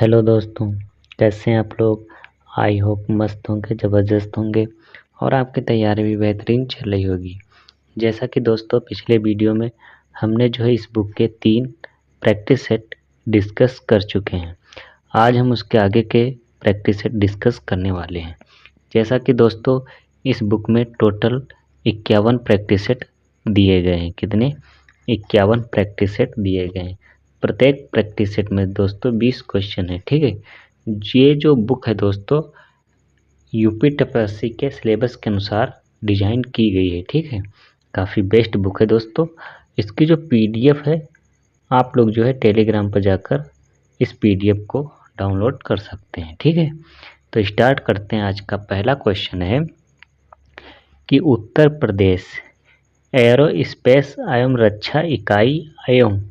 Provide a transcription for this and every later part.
Hello दोस्तों, कैसे हैं आप लोग। आई होप मस्त होंगे, ज़बरदस्त होंगे और आपकी तैयारी भी बेहतरीन चल रही होगी। जैसा कि दोस्तों पिछले वीडियो में हमने जो है इस बुक के 3 प्रैक्टिस सेट डिस्कस कर चुके हैं। आज हम उसके आगे के प्रैक्टिस सेट डिस्कस करने वाले हैं। जैसा कि दोस्तों इस बुक में टोटल 51 प्रैक्टिस सेट दिए गए हैं। कितने? 51 प्रैक्टिस सेट दिए गए हैं। प्रत्येक प्रैक्टिस सेट में दोस्तों 20 क्वेश्चन है। ठीक है, ये जो बुक है दोस्तों यूपी टीएसपीएससी के सिलेबस के अनुसार डिजाइन की गई है। ठीक है, काफ़ी बेस्ट बुक है दोस्तों। इसकी जो पीडीएफ है आप लोग जो है टेलीग्राम पर जाकर इस पीडीएफ को डाउनलोड कर सकते हैं। ठीक है, तो स्टार्ट करते हैं। आज का पहला क्वेश्चन है कि उत्तर प्रदेश एरोस्पेस एवं रक्षा इकाई एवं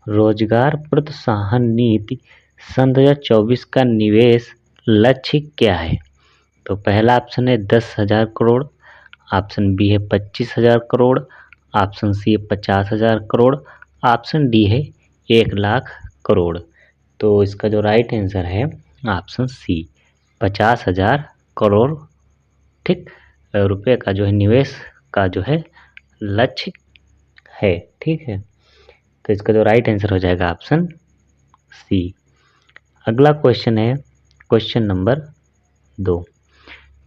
रोजगार प्रोत्साहन नीति सन 2024 का निवेश लक्ष्य क्या है? तो पहला ऑप्शन है 10,000 करोड़, ऑप्शन बी है 25,000 करोड़, ऑप्शन सी है 50,000 करोड़, ऑप्शन डी है 1,00,000 करोड़। तो इसका जो राइट आंसर है ऑप्शन सी 50,000 करोड़। ठीक, रुपये का जो है निवेश का जो है लक्ष्य है। ठीक है, तो इसका जो राइट आंसर हो जाएगा ऑप्शन सी। अगला क्वेश्चन है क्वेश्चन नंबर 2।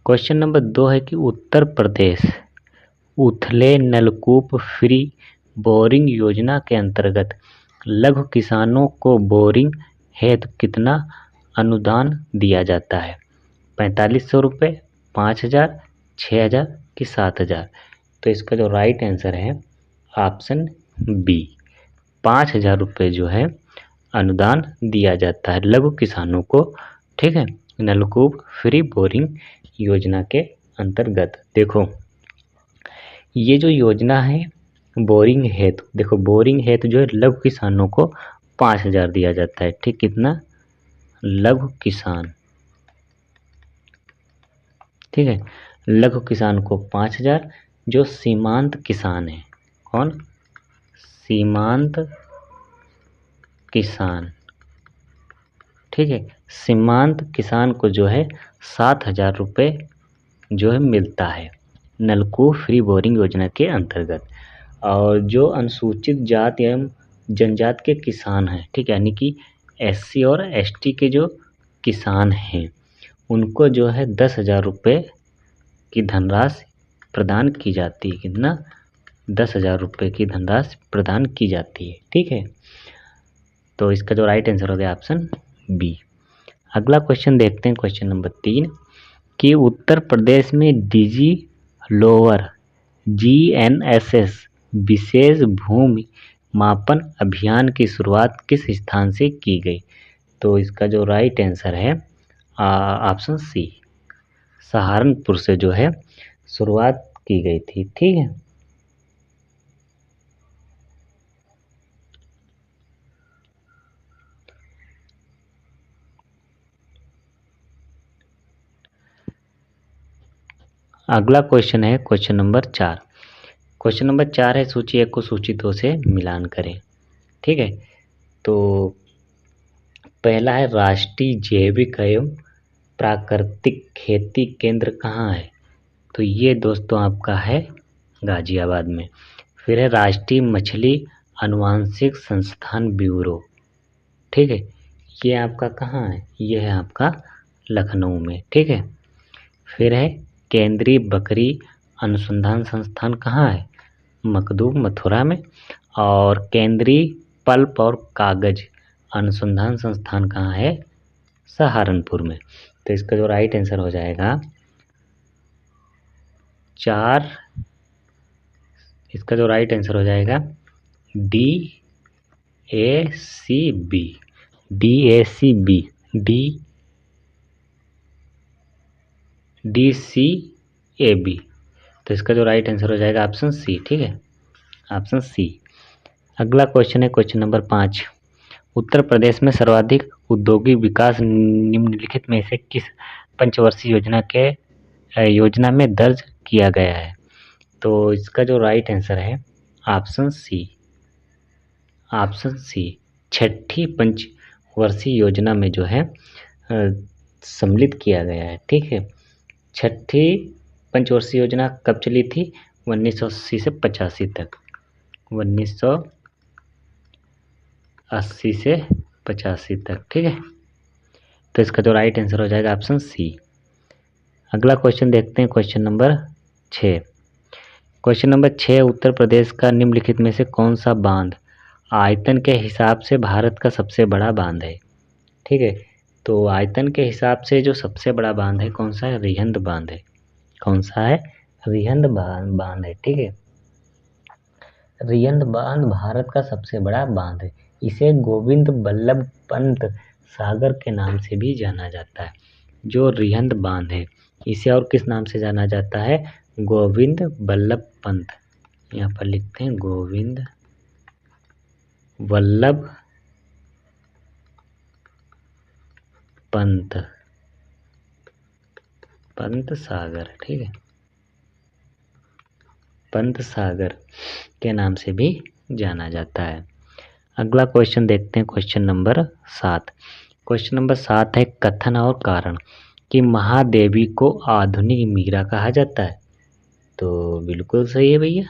क्वेश्चन नंबर 2 है कि उत्तर प्रदेश उथले नलकूप फ्री बोरिंग योजना के अंतर्गत लघु किसानों को बोरिंग हेतु कितना अनुदान दिया जाता है? 4500 रुपये, 5,000, 6,000 कि 7,000? तो इसका जो राइट आंसर है ऑप्शन बी 5,000 रुपये जो है अनुदान दिया जाता है लघु किसानों को। ठीक है, नलकूप फ्री बोरिंग योजना के अंतर्गत। देखो ये जो योजना है बोरिंग हेतु, देखो बोरिंग हेतु जो है लघु किसानों को 5,000 दिया जाता है। ठीक, कितना? लघु किसान। ठीक है, लघु किसान को 5,000। जो सीमांत किसान है, कौन? सीमांत किसान। ठीक है, सीमांत किसान को जो है 7,000 रुपये जो है मिलता है नलकूप फ्री बोरिंग योजना के अंतर्गत। और जो अनुसूचित जाति एवं जनजाति के किसान हैं, ठीक है, यानी कि एससी और एसटी के जो किसान हैं उनको जो है 10,000 रुपये की धनराशि प्रदान की जाती है। कितना? 10,000 रुपये की धनराशि प्रदान की जाती है। ठीक है, तो इसका जो राइट आंसर हो गया ऑप्शन बी। अगला क्वेश्चन देखते हैं, क्वेश्चन नंबर 3 कि उत्तर प्रदेश में डीजी लोअर जीएनएसएस विशेष भूमि मापन अभियान की शुरुआत किस स्थान से की गई? तो इसका जो राइट आंसर है ऑप्शन सी सहारनपुर से जो है शुरुआत की गई थी। ठीक है, अगला क्वेश्चन है क्वेश्चन नंबर 4। क्वेश्चन नंबर 4 है सूची 1 को सूची 2 से मिलान करें। ठीक है, तो पहला है राष्ट्रीय जैविक एवं प्राकृतिक खेती केंद्र कहाँ है? तो ये दोस्तों आपका है गाजियाबाद में। फिर है राष्ट्रीय मछली अनुवांशिक संस्थान ब्यूरो। ठीक है, ये आपका कहाँ है? ये है आपका लखनऊ में। ठीक है, फिर है केंद्रीय बकरी अनुसंधान संस्थान कहाँ है? मखदूम मथुरा में। और केंद्रीय पल्प और कागज अनुसंधान संस्थान कहाँ है? सहारनपुर में। तो इसका जो राइट आंसर हो जाएगा 4, इसका जो राइट आंसर हो जाएगा D A C B, D A C B, D C A B. तो इसका जो राइट आंसर हो जाएगा ऑप्शन सी। ठीक है, ऑप्शन सी। अगला क्वेश्चन है क्वेश्चन नंबर 5। उत्तर प्रदेश में सर्वाधिक औद्योगिक विकास निम्नलिखित में से किस पंचवर्षीय योजना में दर्ज किया गया है? तो इसका जो राइट आंसर है ऑप्शन सी, ऑप्शन सी छठी पंच वर्षीय योजना में जो है सम्मिलित किया गया है। ठीक है, छठी पंचवर्षीय योजना कब चली थी? 1980 से 85 तक, 1980 से 85 तक। ठीक है, तो इसका जो राइट आंसर हो जाएगा ऑप्शन सी। अगला क्वेश्चन देखते हैं, question number 6। Question number 6, Uttar Pradesh का निम्नलिखित में से कौन सा बांध आयतन के हिसाब से भारत का सबसे बड़ा बांध है? ठीक है, तो आयतन के हिसाब से जो सबसे बड़ा बांध है कौन सा है? रिहंद बांध है। कौन सा है? रिहंद बांध है। ठीक है, रिहंद बांध भारत का सबसे बड़ा बांध है। इसे गोविंद बल्लभ पंत सागर के नाम से भी जाना जाता है। जो रिहंद बांध है इसे और किस नाम से जाना जाता है? गोविंद बल्लभ पंत। यहाँ पर लिखते हैं गोविंद वल्लभ पंत सागर। ठीक है, पंत सागर के नाम से भी जाना जाता है। अगला क्वेश्चन देखते हैं, क्वेश्चन नंबर 7। क्वेश्चन नंबर 7 है, कथन और कारण कि महादेवी को आधुनिक मीरा कहा जाता है। तो बिल्कुल सही है भैया,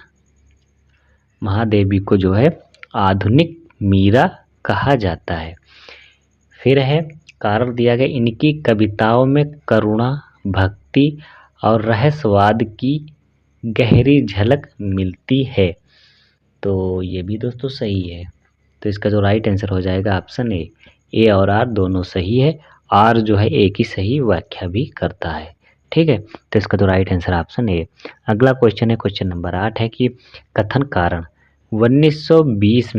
महादेवी को जो है आधुनिक मीरा कहा जाता है। फिर है, कारण दिया गया, इनकी कविताओं में करुणा, भक्ति और रहस्यवाद की गहरी झलक मिलती है। तो ये भी दोस्तों सही है। तो इसका जो राइट आंसर हो जाएगा ऑप्शन ए और आर दोनों सही है। आर जो है एक ही सही व्याख्या भी करता है। ठीक है, तो इसका जो राइट आंसर ऑप्शन ए। अगला क्वेश्चन है, क्वेश्चन नंबर 8 है कि कथन कारण 1920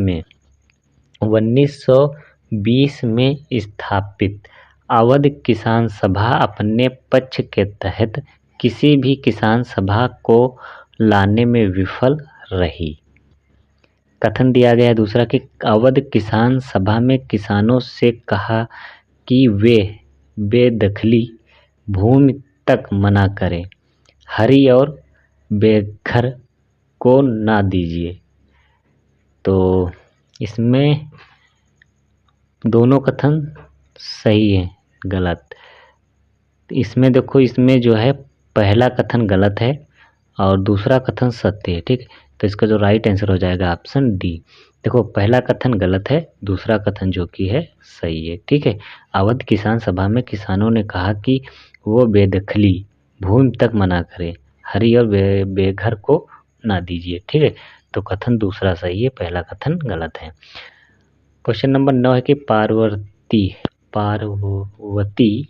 में स्थापित अवध किसान सभा अपने पक्ष के तहत किसी भी किसान सभा को लाने में विफल रही। कथन दिया गया दूसरा कि अवध किसान सभा में किसानों से कहा कि वे बेदखली भूमि तक मना करें, हरी और बेघर को ना दीजिए। तो इसमें दोनों कथन सही है, गलत। इसमें देखो, इसमें जो है पहला कथन गलत है और दूसरा कथन सत्य है। ठीक, तो इसका जो राइट आंसर हो जाएगा ऑप्शन डी। देखो, पहला कथन गलत है, दूसरा कथन जो कि है सही है। ठीक है, अवध किसान सभा में किसानों ने कहा कि वो बेदखली भूमि तक मना करें, हरी और बेघर को ना दीजिए। ठीक है, तो कथन दूसरा सही है, पहला कथन गलत है। क्वेश्चन नंबर 9 है कि पार्वती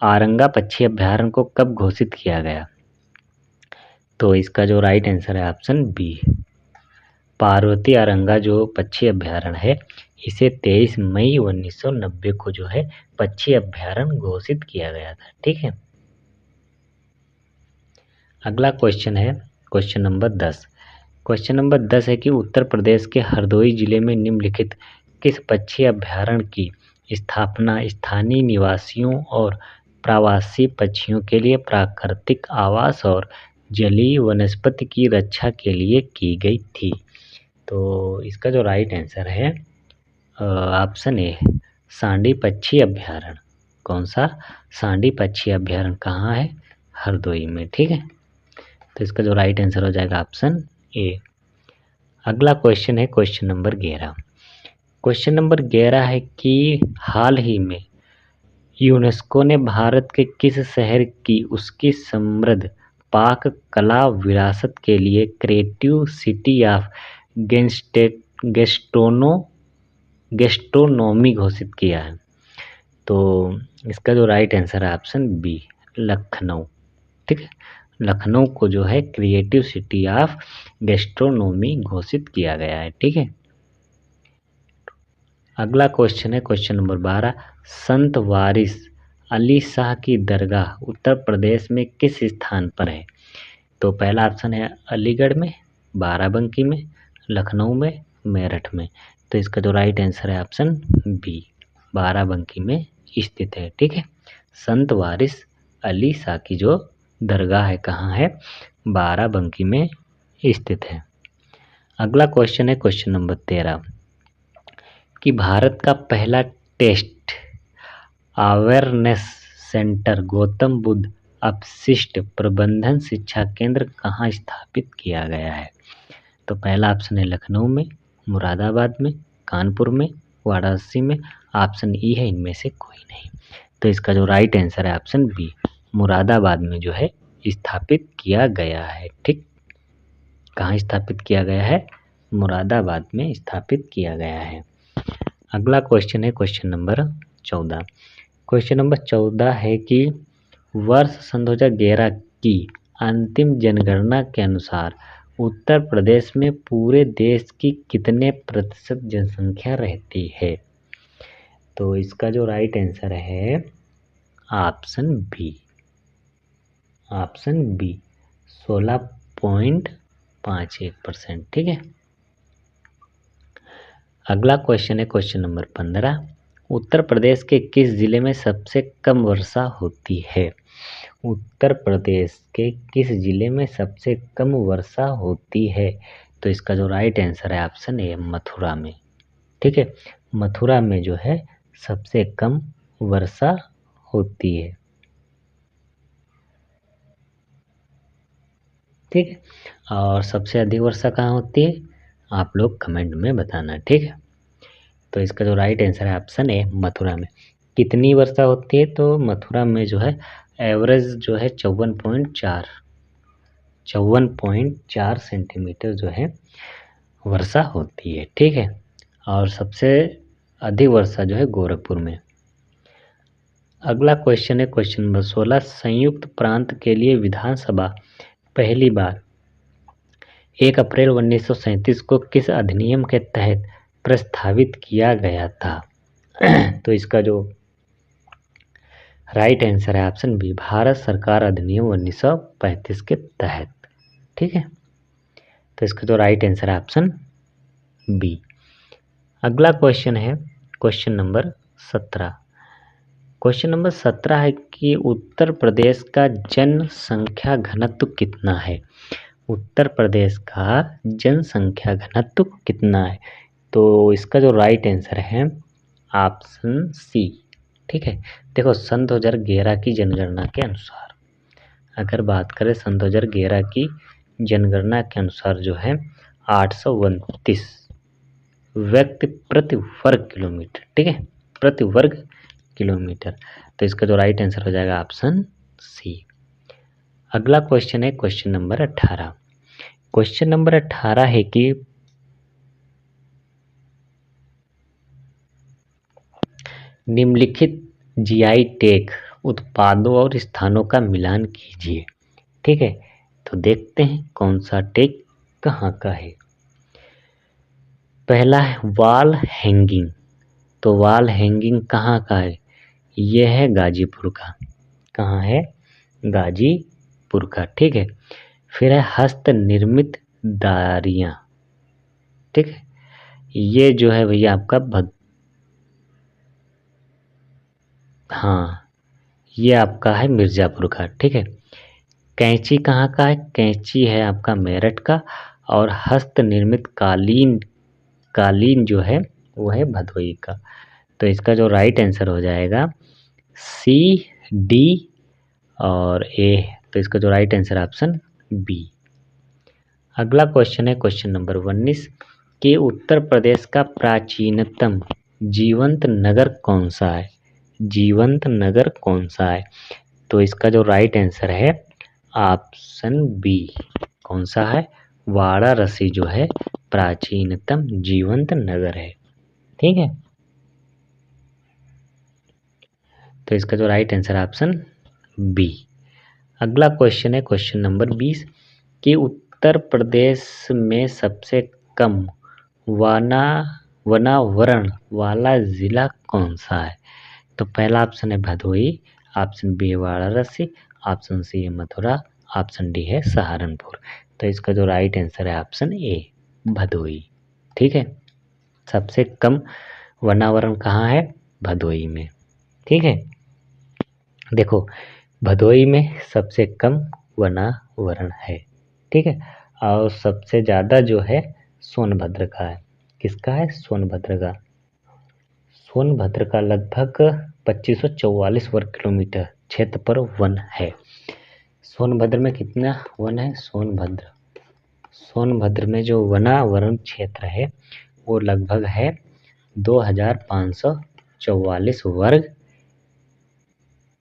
आरंगा पक्षी अभ्यारण्य को कब घोषित किया गया? तो इसका जो राइट आंसर है ऑप्शन बी। पार्वती आरंगा जो पक्षी अभ्यारण्य है इसे 23 मई 1990 को जो है पक्षी अभ्यारण्य घोषित किया गया था। ठीक है, अगला क्वेश्चन है, क्वेश्चन नंबर 10। क्वेश्चन नंबर 10 है कि उत्तर प्रदेश के हरदोई जिले में निम्नलिखित किस पक्षी अभ्यारण्य की स्थापना स्थानीय निवासियों और प्रवासी पक्षियों के लिए प्राकृतिक आवास और जलीय वनस्पति की रक्षा के लिए की गई थी? तो इसका जो राइट आंसर है ऑप्शन ए, सांडी पक्षी अभ्यारण्य। कौन सा? सांडी पक्षी अभ्यारण्य कहाँ है? हरदोई में। ठीक है, तो इसका जो राइट आंसर हो जाएगा ऑप्शन ए। अगला क्वेश्चन है, क्वेश्चन नंबर 11। क्वेश्चन नंबर 11 है कि हाल ही में यूनेस्को ने भारत के किस शहर की उसकी समृद्ध पाक कला विरासत के लिए क्रिएटिव सिटी ऑफ गेस्ट्रोनोमी घोषित किया है? तो इसका जो राइट आंसर है ऑप्शन बी, लखनऊ। ठीक है, लखनऊ को जो है क्रिएटिव सिटी ऑफ गेस्ट्रोनोमी घोषित किया गया है। ठीक है, अगला क्वेश्चन है, क्वेश्चन नंबर 12। संत वारिस अली शाह की दरगाह उत्तर प्रदेश में किस स्थान पर है? तो पहला ऑप्शन है अलीगढ़ में, बाराबंकी में, लखनऊ में, मेरठ में। तो इसका जो राइट आंसर है ऑप्शन बी, बाराबंकी में स्थित है। ठीक है, संत वारिस अली शाह की जो दरगाह है कहाँ है? बाराबंकी में स्थित है। अगला क्वेश्चन है, क्वेश्चन नंबर 13 कि भारत का पहला test awareness centre Gautam Buddha अपशिष्ट प्रबंधन शिक्षा केंद्र कहाँ स्थापित किया गया है? तो पहला ऑप्शन है लखनऊ में, मुरादाबाद में, कानपुर में, वाराणसी में। ऑप्शन ई है इनमें से कोई नहीं। तो इसका जो राइट आंसर है ऑप्शन बी, मुरादाबाद में जो है स्थापित किया गया है। ठीक, कहाँ स्थापित किया गया है? मुरादाबाद में स्थापित किया गया है। अगला क्वेश्चन है क्वेश्चन नंबर 14। क्वेश्चन नंबर 14 है कि वर्ष सन 2011 की अंतिम जनगणना के अनुसार उत्तर प्रदेश में पूरे देश की कितने प्रतिशत जनसंख्या रहती है? तो इसका जो राइट आंसर है ऑप्शन बी, ऑप्शन बी 16.51%। ठीक है। अगला क्वेश्चन है क्वेश्चन नंबर 15। उत्तर प्रदेश के किस जिले में सबसे कम वर्षा होती है? उत्तर प्रदेश के किस जिले में सबसे कम वर्षा होती है? तो इसका जो राइट आंसर है ऑप्शन ए, मथुरा में। ठीक है, मथुरा में जो है सबसे कम वर्षा होती है। ठीक है, और सबसे अधिक वर्षा कहाँ होती है? आप लोग कमेंट में बताना। ठीक है, तो इसका जो राइट आंसर है ऑप्शन ए, मथुरा में। कितनी वर्षा होती है? तो मथुरा में जो है एवरेज जो है 54.4 सेंटीमीटर जो है वर्षा होती है। ठीक है, और सबसे अधिक वर्षा जो है गोरखपुर में। अगला क्वेश्चन है क्वेश्चन नंबर 16। संयुक्त प्रांत के लिए विधानसभा पहली बार 1 अप्रैल 1937 को किस अधिनियम के तहत प्रस्तावित किया गया था? तो इसका जो राइट आंसर है ऑप्शन बी, भारत सरकार अधिनियम 1935 के तहत। ठीक है, तो इसका जो राइट आंसर है ऑप्शन बी। अगला क्वेश्चन है क्वेश्चन नंबर 17। क्वेश्चन नंबर 17 है कि उत्तर प्रदेश का जनसंख्या घनत्व कितना है? उत्तर प्रदेश का जनसंख्या घनत्व कितना है? तो इसका जो राइट आंसर है ऑप्शन सी। ठीक है, देखो सन 2011 की जनगणना के अनुसार, अगर बात करें सन 2011 की जनगणना के अनुसार जो है 829 व्यक्ति प्रति वर्ग किलोमीटर। ठीक है, प्रति वर्ग किलोमीटर। तो इसका जो राइट आंसर हो जाएगा ऑप्शन सी। अगला क्वेश्चन है क्वेश्चन नंबर 18। क्वेश्चन नंबर 18 है कि निम्नलिखित जीआई टैग उत्पादों और स्थानों का मिलान कीजिए। ठीक है, तो देखते हैं कौन सा टैग कहाँ का है। पहला है वॉल हैंगिंग। तो वॉल हैंगिंग कहाँ का है? यह है गाजीपुर का। कहाँ है? गाजीपुर का। ठीक है, फिर है हस्त निर्मित दारियाँ। ठीक है, ये जो है भैया आपका हाँ, ये आपका है मिर्ज़ापुर का। ठीक है, कैंची कहाँ का है? कैंची है आपका मेरठ का। और हस्त निर्मित कालीन जो है वो है भदोई का। तो इसका जो राइट आंसर हो जाएगा सी, डी और ए। तो इसका जो राइट आंसर ऑप्शन बी। अगला क्वेश्चन है क्वेश्चन नंबर 19 कि उत्तर प्रदेश का प्राचीनतम जीवंत नगर कौन सा है? जीवंत नगर कौन सा है? तो इसका जो राइट आंसर है ऑप्शन बी, कौन सा है? वाराणसी जो है प्राचीनतम जीवंत नगर है। ठीक है, तो इसका जो राइट आंसर है ऑप्शन बी। अगला क्वेश्चन है क्वेश्चन नंबर 20 कि उत्तर प्रदेश में सबसे कम वनावरण वाला जिला कौन सा है? तो पहला ऑप्शन है भदोई, ऑप्शन बी है वाराणसी, ऑप्शन सी है मथुरा, ऑप्शन डी है सहारनपुर। तो इसका जो राइट आंसर है ऑप्शन ए, भदोई। ठीक है, सबसे कम वनावरण कहाँ है? भदोई में। ठीक है, देखो भदोई में सबसे कम वनावरण है। ठीक है, और सबसे ज़्यादा जो है सोनभद्र का है। किसका है? सोनभद्र का। सोनभद्र का लगभग 2544 वर्ग किलोमीटर क्षेत्र पर वन है। सोनभद्र में कितना वन है? सोनभद्र में जो वनावरण क्षेत्र है वो लगभग है 2544 वर्ग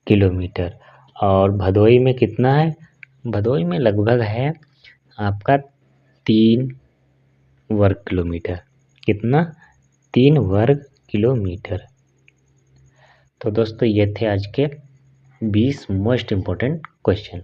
किलोमीटर। और भदोई में कितना है? भदोई में लगभग है आपका 3 वर्ग किलोमीटर। कितना? 3 वर्ग किलोमीटर। तो दोस्तों ये थे आज के 20 मोस्ट इम्पोर्टेंट क्वेश्चन।